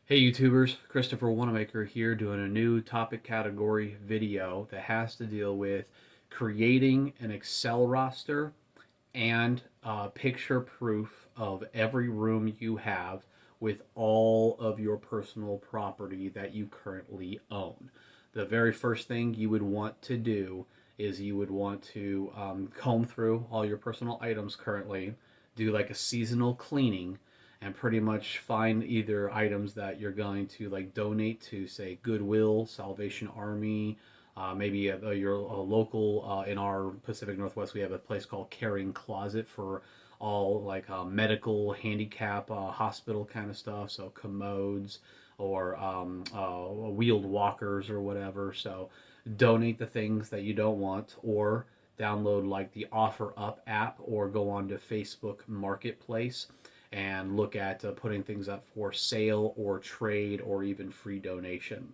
Hey YouTubers, Christopher Wanamaker here doing a new topic category video that has to deal with creating an Excel roster and picture proof of every room you have with all of your personal property that you currently own. The very first thing you would want to do is you would want to comb through all your personal items currently, do like a seasonal cleaning, and pretty much find either items that you're going to like donate to, say, Goodwill, Salvation Army, maybe your local. In our Pacific Northwest, we have a place called Caring Closet for all like medical, handicap, hospital kind of stuff. So commodes or wheeled walkers or whatever. So donate the things that you don't want, or download like the OfferUp app, or go on to Facebook Marketplace and look at putting things up for sale or trade or even free donation.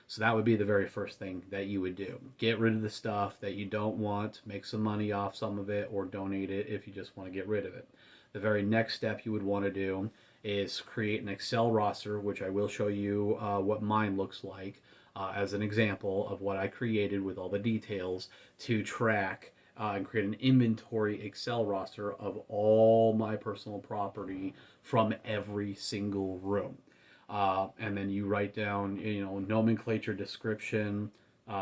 So that would be the very first thing that you would do. Get rid of the stuff that you don't want, make some money off some of it, or donate it if you just want to get rid of it. The very next step you would want to do is create an Excel roster, which I will show you what mine looks like as an example of what I created with all the details to track and create an inventory Excel roster of all my personal property from every single room. And then you write down, nomenclature, description,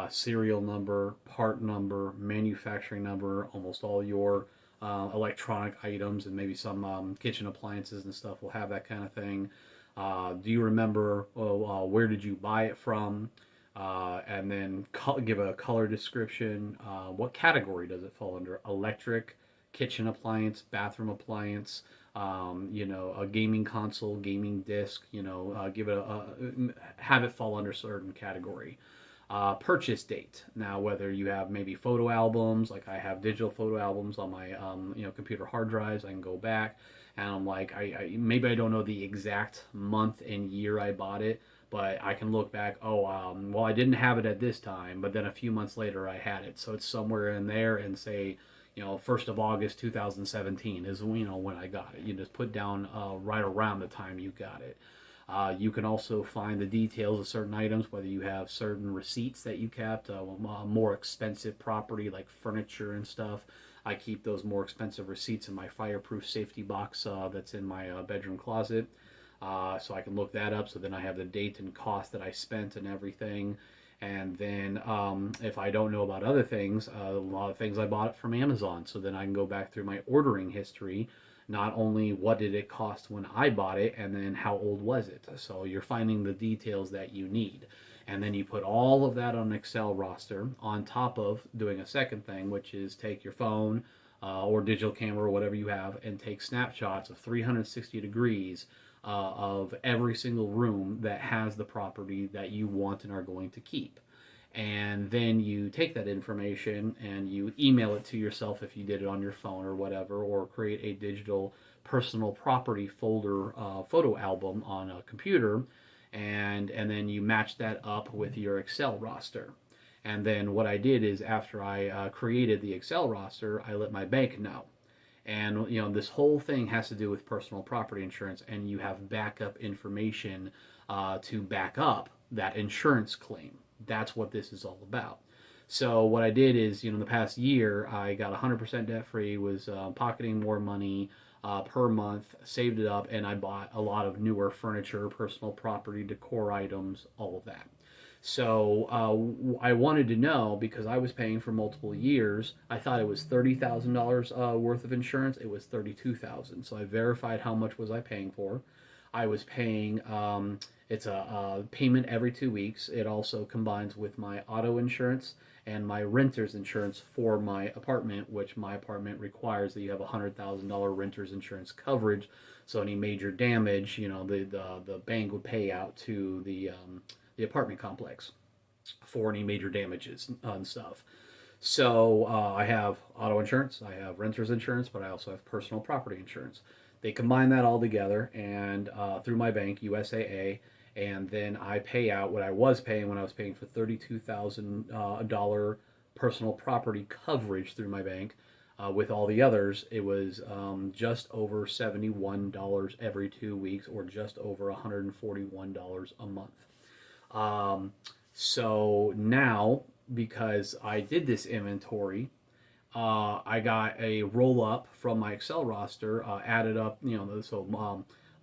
serial number, part number, manufacturing number, almost all your electronic items, and maybe some kitchen appliances and stuff will have that kind of thing. Do you remember where did you buy it from? And then give a color description. What category does it fall under? Electric, kitchen appliance, bathroom appliance, a gaming console, gaming disc. Give it have it fall under a certain category. Purchase date. Now, whether you have maybe photo albums, like I have digital photo albums on my computer hard drives, I can go back and I'm like, maybe I don't know the exact month and year I bought it, but I can look back. Well, I didn't have it at this time, but then a few months later I had it, so it's somewhere in there, and say, 1st of August 2017 is when I got it. You just put down right around the time you got it. You can also find the details of certain items, whether you have certain receipts that you kept, more expensive property like furniture and stuff. I keep those more expensive receipts in my fireproof safety box that's in my bedroom closet. So I can look that up. So then I have the date and cost that I spent and everything. And then if I don't know about other things, a lot of things I bought from Amazon. So then I can go back through my ordering history. Not only what did it cost when I bought it, and then how old was it. So you're finding the details that you need. And then you put all of that on an Excel roster on top of doing a second thing, which is take your phone or digital camera or whatever you have and take snapshots of 360 degrees of every single room that has the property that you want and are going to keep. And then you take that information and you email it to yourself if you did it on your phone or whatever, or create a digital personal property folder photo album on a computer, and then you match that up with your Excel roster. And then what I did is, after I created the Excel roster, I let my bank know. And this whole thing has to do with personal property insurance, and you have backup information to back up that insurance claim. That's what this is all about. So what I did is, in the past year, I got 100% debt free, was pocketing more money per month, saved it up, and I bought a lot of newer furniture, personal property, decor items, all of that. So I wanted to know, because I was paying for multiple years. I thought it was $30,000 worth of insurance. It was $32,000. So I verified how much was I paying for. I was paying. It's a payment every 2 weeks. It also combines with my auto insurance and my renter's insurance for my apartment, which my apartment requires that you have $100,000 renter's insurance coverage. So any major damage, the bank would pay out to the apartment complex for any major damages and stuff. So I have auto insurance, I have renter's insurance, but I also have personal property insurance. They combine that all together, and through my bank, USAA, and then I pay out what I was paying when I was paying for $32,000 personal property coverage through my bank. With all the others, it was just over $71 every 2 weeks, or just over $141 a month. Um, so now, because I did this inventory, I got a roll up from my Excel roster, added up,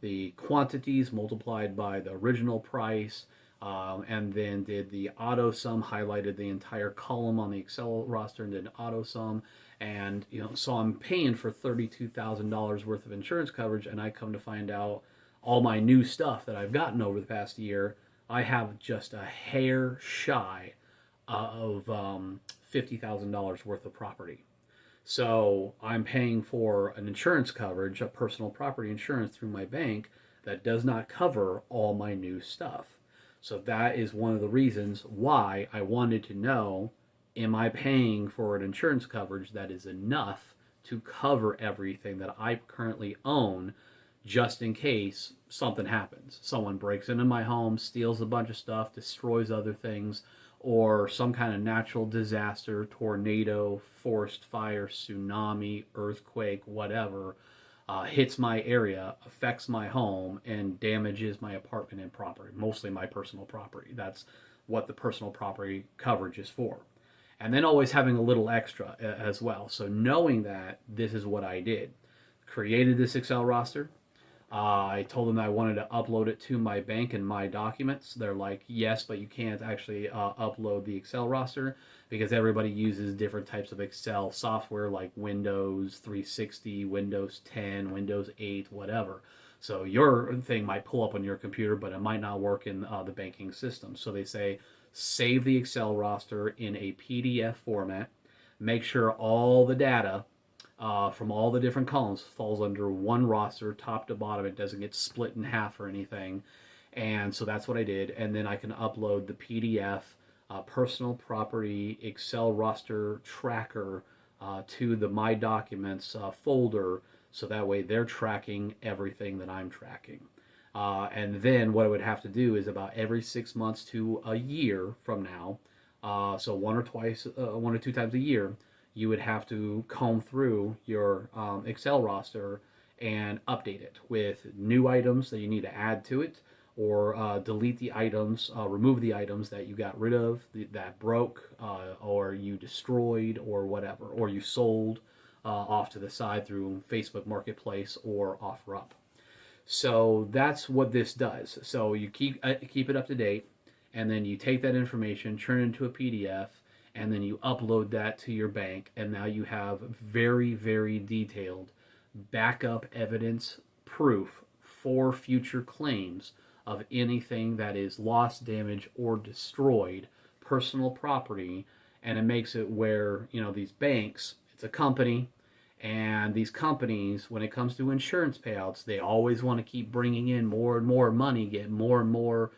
the quantities multiplied by the original price, and then did the auto sum, highlighted the entire column on the Excel roster and did auto sum. And, so I'm paying for $32,000 worth of insurance coverage, and I come to find out all my new stuff that I've gotten over the past year, I have just a hair shy of $50,000 worth of property. So I'm paying for an insurance coverage, a personal property insurance through my bank that does not cover all my new stuff. So that is one of the reasons why I wanted to know, am I paying for an insurance coverage that is enough to cover everything that I currently own, just in case something happens. Someone breaks into my home, steals a bunch of stuff, destroys other things, or some kind of natural disaster, tornado, forest fire, tsunami, earthquake, whatever, hits my area, affects my home, and damages my apartment and property, mostly my personal property. That's what the personal property coverage is for. And then always having a little extra as well. So knowing that, this is what I did. Created this Excel roster. I told them that I wanted to upload it to my bank and my documents. They're like, yes, but you can't actually upload the Excel roster because everybody uses different types of Excel software like Windows 360, Windows 10, Windows 8, whatever. So your thing might pull up on your computer, but it might not work in the banking system. So they say, save the Excel roster in a PDF format. Make sure all the data from all the different columns falls under one roster, top to bottom. It doesn't get split in half or anything. And so that's what I did. And then I can upload the PDF personal property Excel roster tracker to the My Documents folder. So that way they're tracking everything that I'm tracking. And then what I would have to do is about every 6 months to a year from now, so one or two times a year, you would have to comb through your Excel roster and update it with new items that you need to add to it, or delete the items, remove the items that you got rid of, that broke, or you destroyed, or whatever, or you sold off to the side through Facebook Marketplace or OfferUp. So that's what this does. So you keep it up to date, and then you take that information, turn it into a PDF, and then you upload that to your bank, and now you have very, very detailed backup evidence proof for future claims of anything that is lost, damaged, or destroyed personal property. And it makes it where, these banks, it's a company, and these companies, when it comes to insurance payouts, they always want to keep bringing in more and more money, get more and more,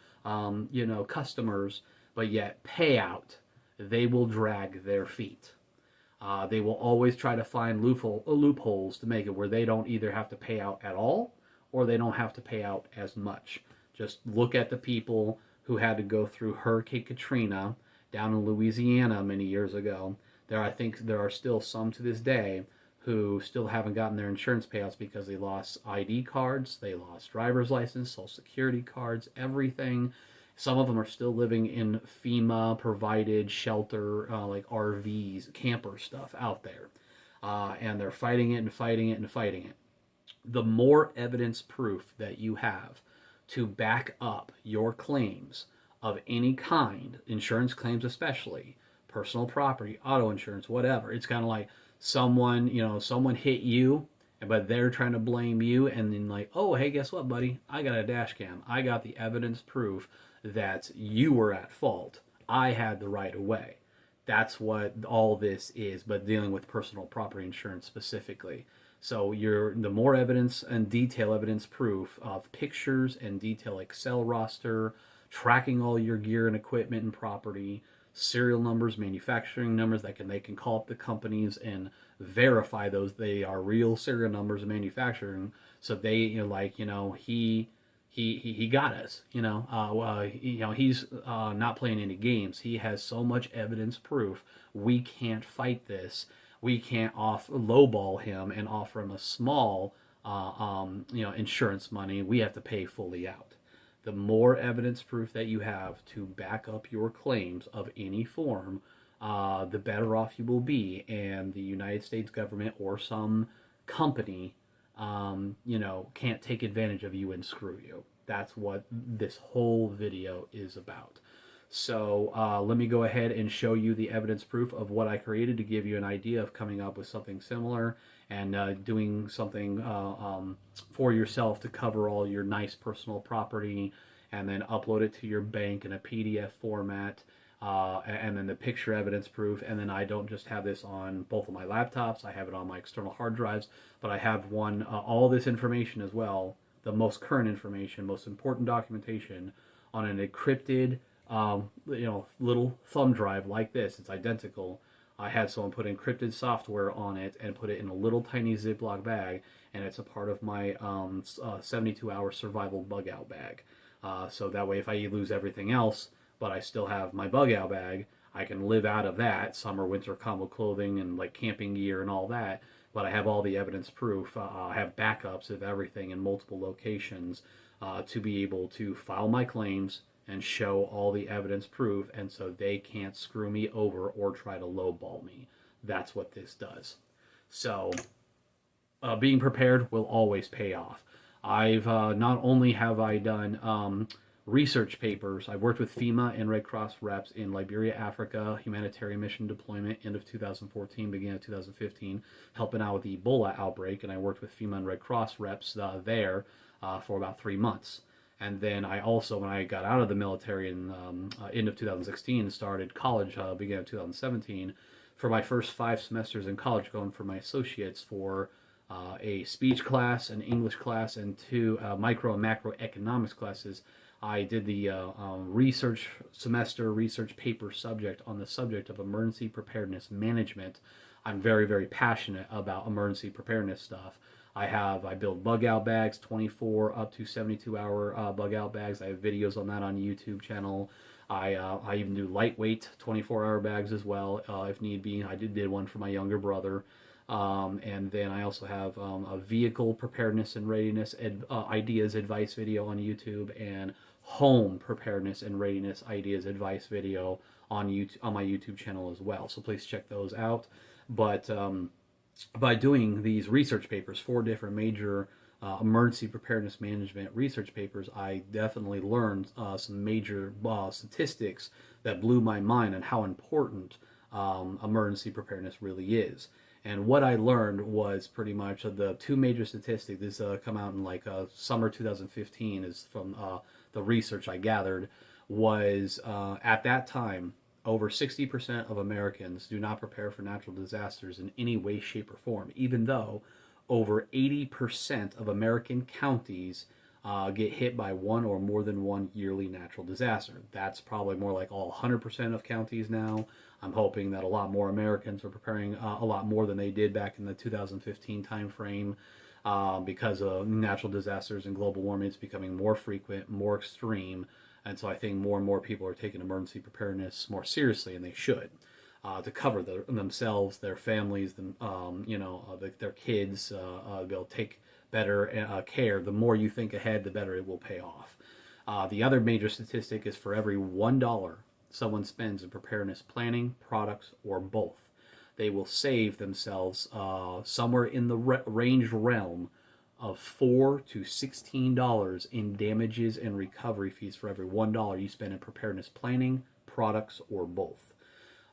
customers, but yet payout, they will drag their feet. They will always try to find loopholes to make it where they don't either have to pay out at all or they don't have to pay out as much. Just look at the people who had to go through Hurricane Katrina down in Louisiana many years ago. I think there are still some to this day who still haven't gotten their insurance payouts because they lost ID cards, they lost driver's license, social security cards, everything. Some of them are still living in FEMA-provided shelter, like RVs, camper stuff out there. And they're fighting it and fighting it and fighting it. The more evidence proof that you have to back up your claims of any kind, insurance claims especially, personal property, auto insurance, whatever, it's kind of like someone hit you, but they're trying to blame you, and then like, oh, hey, guess what, buddy? I got a dash cam. I got the evidence proof that you were at fault. I had the right of way. That's what all this is, but dealing with personal property insurance specifically. So the more evidence and detail evidence proof of pictures and detail Excel roster, tracking all your gear and equipment and property, serial numbers, manufacturing numbers they can call up the companies and verify those they are real serial numbers of manufacturing. So they he got us. He's not playing any games. He has so much evidence proof. We can't fight this. we can't lowball him and offer him a small, insurance money. We have to pay fully out. The more evidence proof that you have to back up your claims of any form, the better off you will be. And the United States government or some company, can't take advantage of you and screw you. That's what this whole video is about. So let me go ahead and show you the evidence proof of what I created to give you an idea of coming up with something similar and doing something for yourself to cover all your nice personal property, and then upload it to your bank in a PDF format, and then the picture evidence proof. And then I don't just have this on both of my laptops, I have it on my external hard drives, but I have all this information as well, the most current information, most important documentation, on an encrypted little thumb drive like this. It's identical. I had someone put encrypted software on it and put it in a little tiny Ziploc bag, and it's a part of my 72-hour survival bug out bag. So that way, if I lose everything else, but I still have my bug out bag, I can live out of that, summer, winter combo clothing and like camping gear and all that. But I have all the evidence proof. I have backups of everything in multiple locations to be able to file my claims and show all the evidence proof, and so they can't screw me over or try to lowball me. That's what this does. So being prepared will always pay off. I've not only have I done research papers, I worked with FEMA and Red Cross reps in Liberia, Africa, humanitarian mission deployment, end of 2014, beginning of 2015, helping out with the Ebola outbreak, and I worked with FEMA and Red Cross reps there for about 3 months. And then I also, when I got out of the military in end of 2016, started college beginning of 2017. For my first 5 semesters in college, going for my associates for a speech class, an English class, and 2 micro and macroeconomics classes. I did the research paper subject on the subject of emergency preparedness management. I'm very, very passionate about emergency preparedness stuff. I build bug out bags, 24 up to 72-hour bug out bags. I have videos on that on YouTube channel. I even do lightweight 24-hour bags as well, if need be. I did one for my younger brother. And then I also have a vehicle preparedness and readiness ideas advice video on YouTube, and home preparedness and readiness ideas advice video on YouTube, on my YouTube channel as well. So please check those out. But by doing these research papers, 4 different major emergency preparedness management research papers, I definitely learned some major statistics that blew my mind on how important emergency preparedness really is. And what I learned was pretty much the 2 major statistics. This come out in like summer 2015 is from the research I gathered, was at that time, over 60% of Americans do not prepare for natural disasters in any way, shape, or form, even though over 80% of American counties get hit by one or more than one yearly natural disaster. That's probably more like all 100% of counties now. I'm hoping that a lot more Americans are preparing a lot more than they did back in the 2015 time frame because of natural disasters and global warming. It's becoming more frequent, more extreme. And so I think more and more people are taking emergency preparedness more seriously, and they should, to cover themselves, their families, their kids, be able to take better care. The more you think ahead, the better it will pay off. The other major statistic is for every $1 someone spends in preparedness planning, products, or both, they will save themselves somewhere in the range realm of $4 to $16 in damages and recovery fees for every $1 you spend in preparedness planning, products, or both.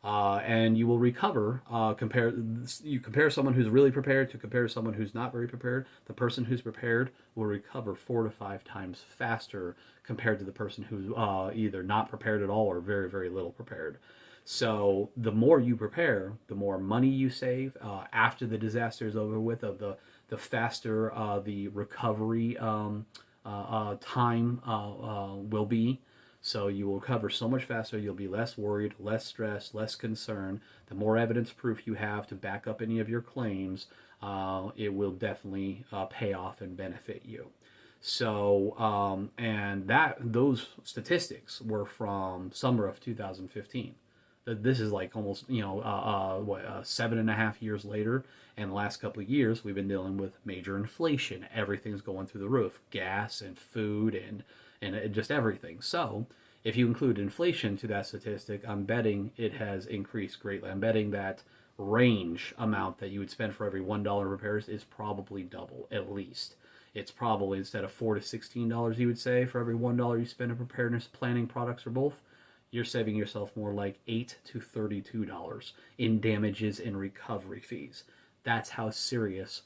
And you will recover, compare someone who's really prepared to compare someone who's not very prepared. The person who's prepared will recover 4 to 5 times faster compared to the person who's either not prepared at all or very, very little prepared. So the more you prepare, the more money you save after the disaster is over with, the faster the recovery time will be. So you will recover so much faster, you'll be less worried, less stressed, less concerned. The more evidence proof you have to back up any of your claims, it will definitely pay off and benefit you. So, and those statistics were from summer of 2015. This is like almost, 7.5 years later, and the last couple of years we've been dealing with major inflation. Everything's going through the roof, gas and food and just everything. So if you include inflation to that statistic, I'm betting it has increased greatly. I'm betting that range amount that you would spend for every $1 in repairs is probably double at least. It's probably, instead of $4 to $16 you would say for every $1 you spend in preparedness planning products or both, you're saving yourself more like $8 to $32 in damages and recovery fees. That's how serious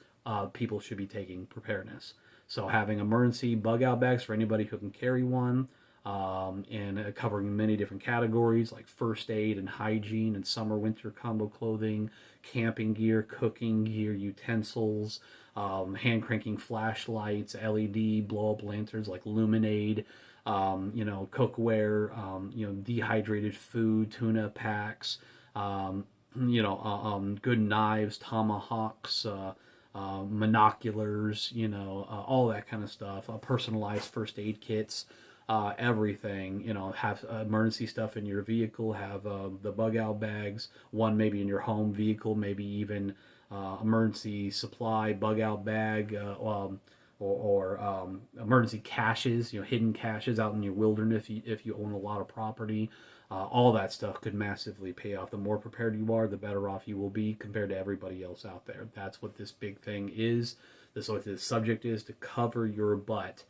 people should be taking preparedness. So having emergency bug out bags for anybody who can carry one, and covering many different categories like first aid and hygiene and summer winter combo clothing, camping gear, cooking gear, utensils, hand cranking flashlights, LED blow up lanterns like Luminade, cookware, dehydrated food, tuna packs, good knives, tomahawks, monoculars, all that kind of stuff, personalized first aid kits, everything, have emergency stuff in your vehicle, have the bug out bags, one maybe in your home vehicle, maybe even emergency supply bug out bag, or emergency caches, hidden caches out in your wilderness if you own a lot of property. All that stuff could massively pay off. The more prepared you are, the better off you will be compared to everybody else out there. That's what this big thing is. This is what the subject is, to cover your butt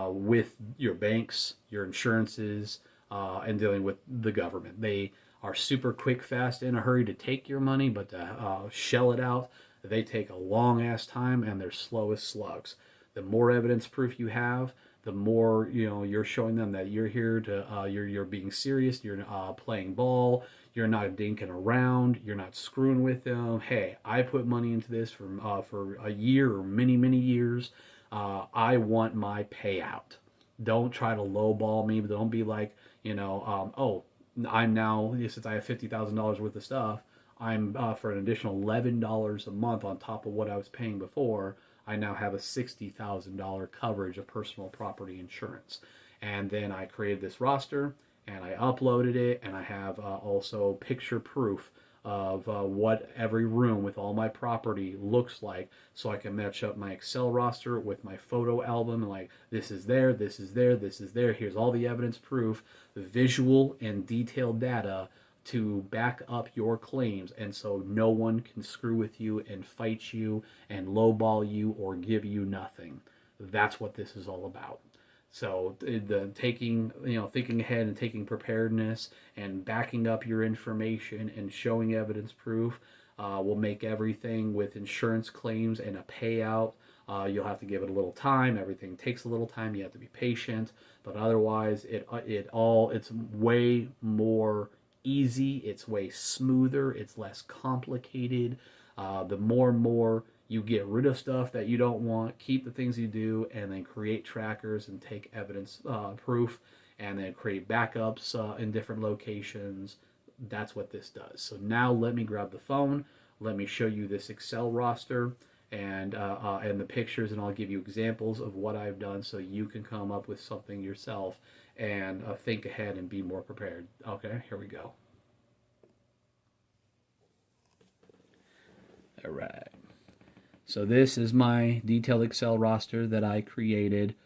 with your banks, your insurances, and dealing with the government. They are super quick, fast, in a hurry to take your money, but to shell it out, they take a long ass time and they're slow as slugs. The more evidence proof you have, the more you're showing them that you're here to you're being serious. You're playing ball. You're not dinking around. You're not screwing with them. Hey, I put money into this for a year or many years. I want my payout. Don't try to lowball me. But don't be like, I'm now, since I have $50,000 worth of stuff, I'm for an additional $11 a month on top of what I was paying before. I now have a $60,000 coverage of personal property insurance. And then I created this roster and I uploaded it, and I have also picture proof of what every room with all my property looks like, so I can match up my Excel roster with my photo album, and like, this is there, this is there, this is there, here's all the evidence proof, the visual and detailed data to back up your claims, and so no one can screw with you and fight you and lowball you or give you nothing. That's what this is all about. So the thinking ahead and taking preparedness and backing up your information and showing evidence proof will make everything with insurance claims and a payout. You'll have to give it a little time. Everything takes a little time. You have to be patient, but otherwise it's way more easy. It's way smoother. It's less complicated. The more and more you get rid of stuff that you don't want, keep the things you do, and then create trackers and take evidence proof, and then create backups in different locations. That's what this does. So now let me grab the phone. Let me show you this Excel roster and the pictures, and I'll give you examples of what I've done so you can come up with something yourself and think ahead and be more prepared. Okay, here we go. All right. So this is my detailed Excel roster that I created.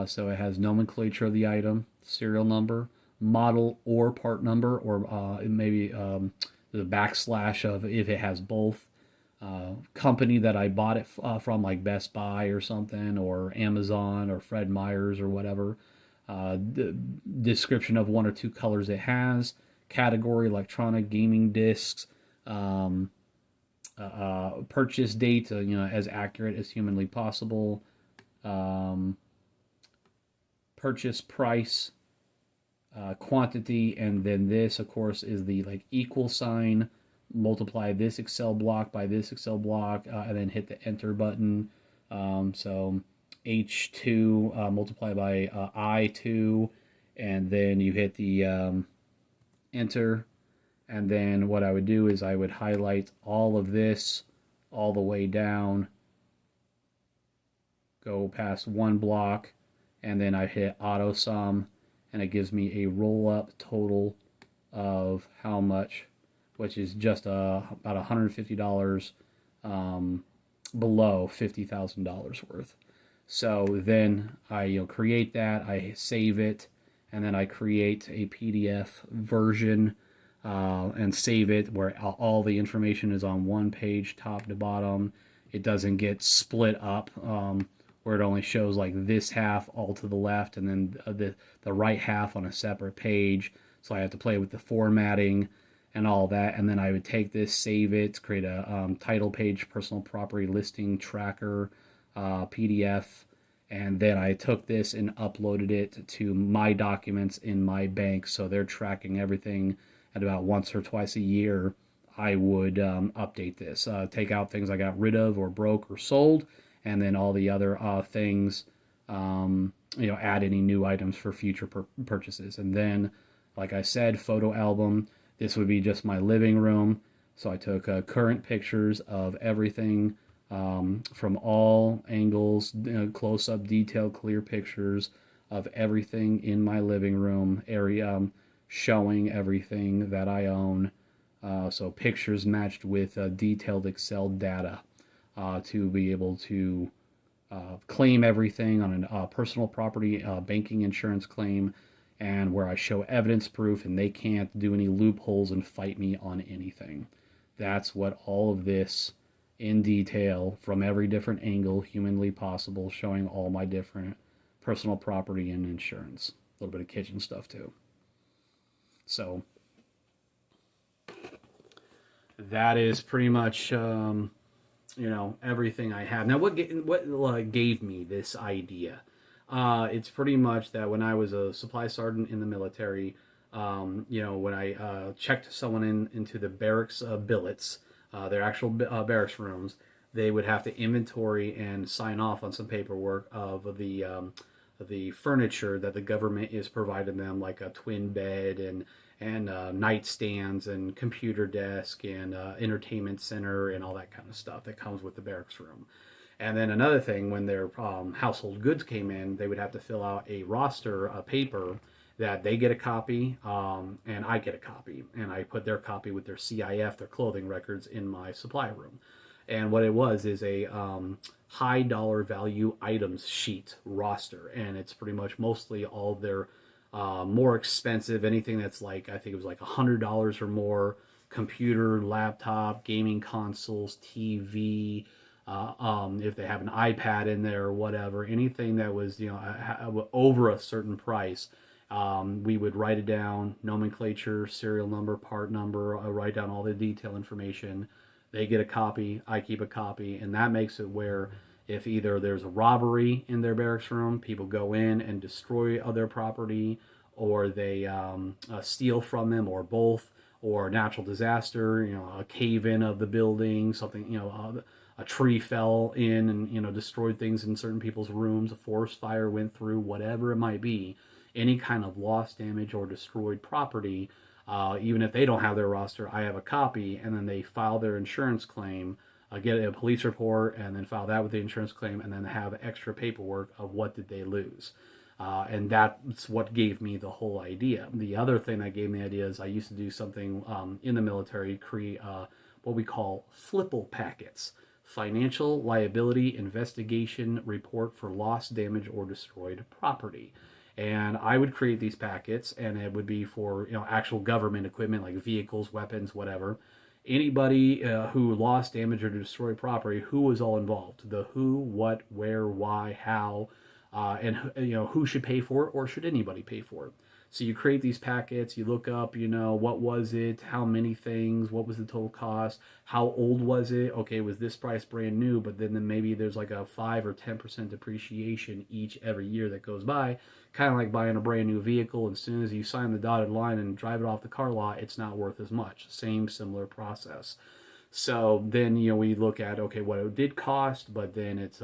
So it has nomenclature of the item, serial number, model or part number, or maybe the backslash of if it has both. Company that I bought it from, like Best Buy or something, or Amazon or Fred Meyers or whatever. The description of one or two colors it has. Category, electronic, gaming discs. Purchase date, as accurate as humanly possible. Purchase price, quantity, and then this, of course, is the equal sign. Multiply this Excel block by this Excel block, and then hit the enter button. So H2 multiplied by I2, and then you hit the enter. And then what I would do is I would highlight all of this all the way down, go past one block, and then I hit auto sum, and it gives me a roll up total of how much, which is just about $150 below $50,000 worth. So then I create that, I save it, and then I create a PDF version and save it where all the information is on one page, top to bottom. It doesn't get split up where it only shows like this half all to the left and then the right half on a separate page. So I have to play with the formatting and all that. And then I would take this, save it, create a title page, personal property listing tracker PDF. And then I took this and uploaded it to my documents in my bank. So they're tracking everything. At about once or twice a year, I would update this, take out things I got rid of or broke or sold, and then all the other things, add any new items for future purchases. And then, like I said, photo album. This would be just my living room. So I took current pictures of everything from all angles, close-up, detailed, clear pictures of everything in my living room area, showing everything that I own. So pictures matched with detailed Excel data to be able to claim everything on a personal property banking insurance claim, and where I show evidence proof and they can't do any loopholes and fight me on anything. That's what all of this in detail from every different angle humanly possible, showing all my different personal property and insurance. A little bit of kitchen stuff too. So that is pretty much, everything I have. Now, what gave me this idea? It's pretty much that when I was a supply sergeant in the military, when I checked someone into the barracks billets, their actual barracks rooms, they would have to inventory and sign off on some paperwork of the furniture that the government is providing them, like a twin bed and nightstands and computer desk and entertainment center and all that kind of stuff that comes with the barracks room. And then another thing, when their household goods came in, they would have to fill out a roster, a paper that they get a copy and I get a copy. And I put their copy with their CIF, their clothing records, in my supply room. And what it was is a high dollar value items sheet roster. And it's pretty much mostly all of their more expensive, anything that's like, I think it was like $100 or more, computer, laptop, gaming consoles, TV, if they have an iPad in there or whatever, anything that was, over a certain price, we would write it down, nomenclature, serial number, part number, write down all the detail information. They get a copy, I keep a copy, and that makes it where if either there's a robbery in their barracks room, people go in and destroy their property, or they steal from them, or both, or natural disaster, a cave-in of the building, something, a tree fell in and, destroyed things in certain people's rooms, a forest fire went through, whatever it might be, any kind of loss, damage, or destroyed property, even if they don't have their roster, I have a copy, and then they file their insurance claim, get a police report, and then file that with the insurance claim, and then have extra paperwork of what did they lose. And that's what gave me the whole idea. The other thing that gave me the idea is I used to do something in the military, create what we call FLIPL packets, Financial Liability Investigation Report for Lost, Damage, or Destroyed Property. And I would create these packets, and it would be for actual government equipment like vehicles, weapons, whatever. Anybody who lost, damaged, or destroyed property, who was all involved? The who, what, where, why, how, and who should pay for it, or should anybody pay for it? So you create these packets, you look up, what was it, how many things, what was the total cost, how old was it? Okay, was this price brand new, but then maybe there's like a 5 or 10% depreciation every year that goes by, kind of like buying a brand new vehicle. And as soon as you sign the dotted line and drive it off the car lot, it's not worth as much. Similar process. So then, we look at, okay, what it did cost, but then it's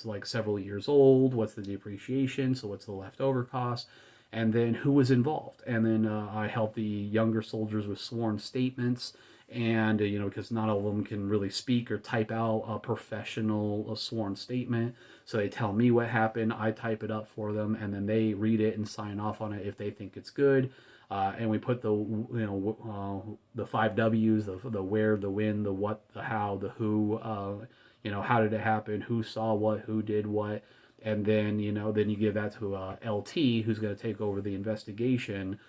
like several years old. What's the depreciation? So what's the leftover cost? And then who was involved? And then I help the younger soldiers with sworn statements. And because not all of them can really speak or type out a professional sworn statement, so they tell me what happened, I type it up for them, and then they read it and sign off on it if they think it's good. And we put the 5 W's, the where, the when, the what, the how, the who, how did it happen, who saw what, who did what. And then then you give that to LT, who's going to take over the investigation,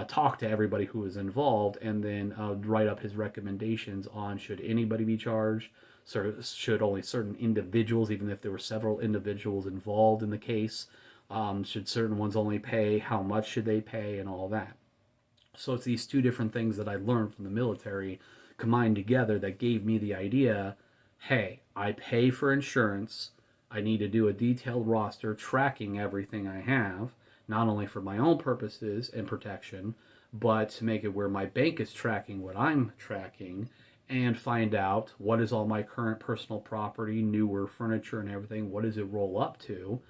talk to everybody who was involved, and then write up his recommendations on should anybody be charged, should only certain individuals, even if there were several individuals involved in the case, should certain ones only pay, how much should they pay, and all that. So it's these two different things that I learned from the military combined together that gave me the idea, hey, I pay for insurance, I need to do a detailed roster tracking everything I have, not only for my own purposes and protection, but to make it where my bank is tracking what I'm tracking, and find out what is all my current personal property, newer furniture and everything, what does it roll up to,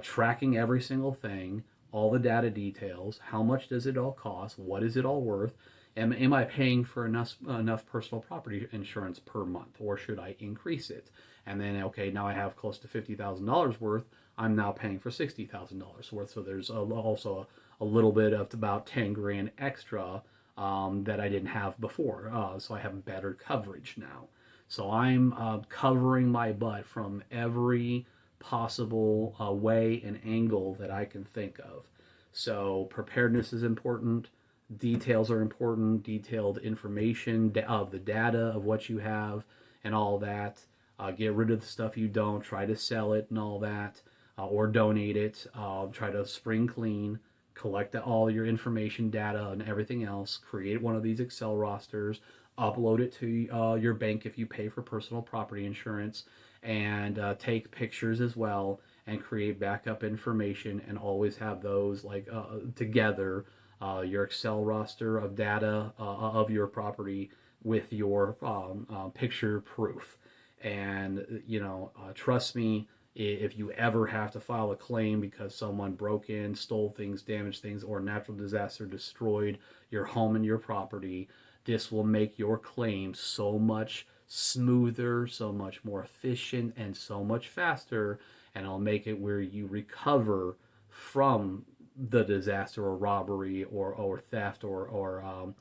tracking every single thing, all the data details, how much does it all cost, what is it all worth, am I paying for enough personal property insurance per month, or should I increase it? And then, okay, now I have close to $50,000 worth, I'm now paying for $60,000 worth, so there's also a little bit of about 10 grand extra that I didn't have before, so I have better coverage now. So I'm covering my butt from every possible way and angle that I can think of. So preparedness is important, details are important, detailed information of the data of what you have and all that. Get rid of the stuff you don't, try to sell it and all that, or donate it, try to spring clean, collect all your information, data, and everything else, create one of these Excel rosters, upload it to your bank if you pay for personal property insurance, and take pictures as well, and create backup information, and always have those together, your Excel roster of data of your property with your picture proof. And trust me, if you ever have to file a claim because someone broke in, stole things, damaged things, or a natural disaster destroyed your home and your property, this will make your claim so much smoother, so much more efficient, and so much faster, and it'll make it where you recover from the disaster or robbery or theft or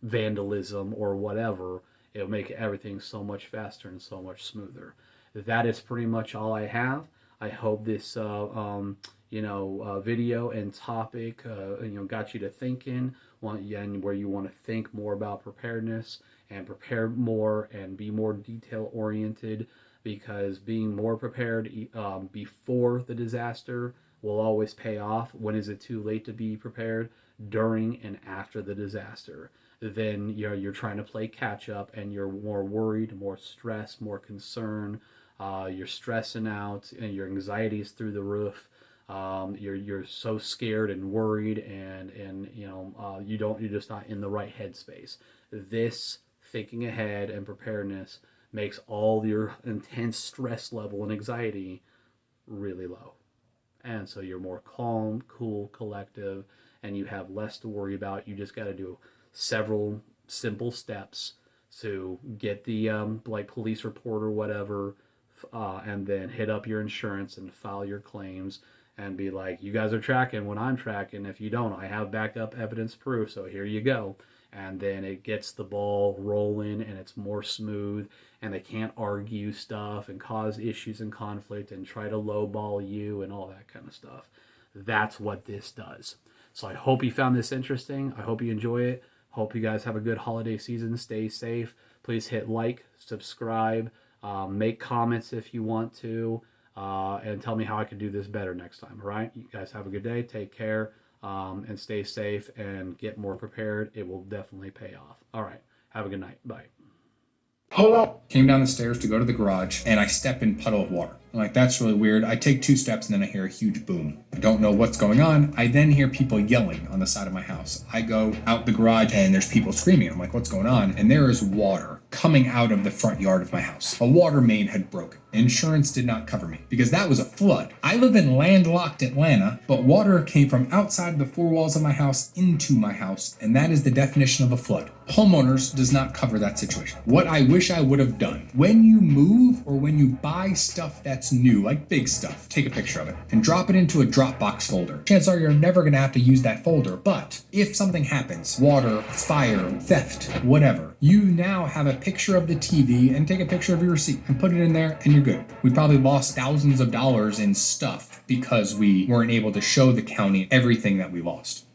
vandalism or whatever. It'll make everything so much faster and so much smoother. That is pretty much all I have. I hope this video and topic got you to thinking, and where you want to think more about preparedness and prepare more and be more detail oriented, because being more prepared before the disaster will always pay off. When is it too late to be prepared? During and after the disaster. Then you're trying to play catch up, and you're more worried, more stressed, more concerned. You're stressing out, and your anxiety is through the roof. You're so scared and worried, and you're just not in the right headspace. This thinking ahead and preparedness makes all your intense stress level and anxiety really low. And so you're more calm, cool, collective, and you have less to worry about. You just got to do several simple steps to get the police report or whatever, and then hit up your insurance and file your claims and be like, you guys are tracking what I'm tracking. If you don't, I have backup evidence proof, so here you go. And then it gets the ball rolling, and it's more smooth, and they can't argue stuff and cause issues and conflict and try to lowball you and all that kind of stuff. That's what this does. So I hope you found this interesting. I hope you enjoy it. Hope you guys have a good holiday season. Stay safe. Please hit like, subscribe, make comments if you want to, and tell me how I can do this better next time. All right? You guys have a good day. Take care, and stay safe, and get more prepared. It will definitely pay off. All right. Have a good night. Bye. Hold up. Came down the stairs to go to the garage, and I step in puddle of water. I'm like, that's really weird. I take 2 steps, and then I hear a huge boom. I don't know what's going on. I then hear people yelling on the side of my house. I go out the garage, and there's people screaming. I'm like, what's going on? And there is water coming out of the front yard of my house. A water main had broken. Insurance did not cover me because that was a flood. I live in landlocked Atlanta, but water came from outside the four walls of my house into my house, and that is the definition of a flood. Homeowners does not cover that situation. What I wish I would have done, when you move or when you buy stuff that's new, like big stuff, take a picture of it and drop it into a Dropbox folder. Chances are you're never going to have to use that folder, but if something happens, water, fire, theft, whatever, you now have a picture of the TV and take a picture of your receipt and put it in there and you're good. We probably lost thousands of dollars in stuff because we weren't able to show the county everything that we lost.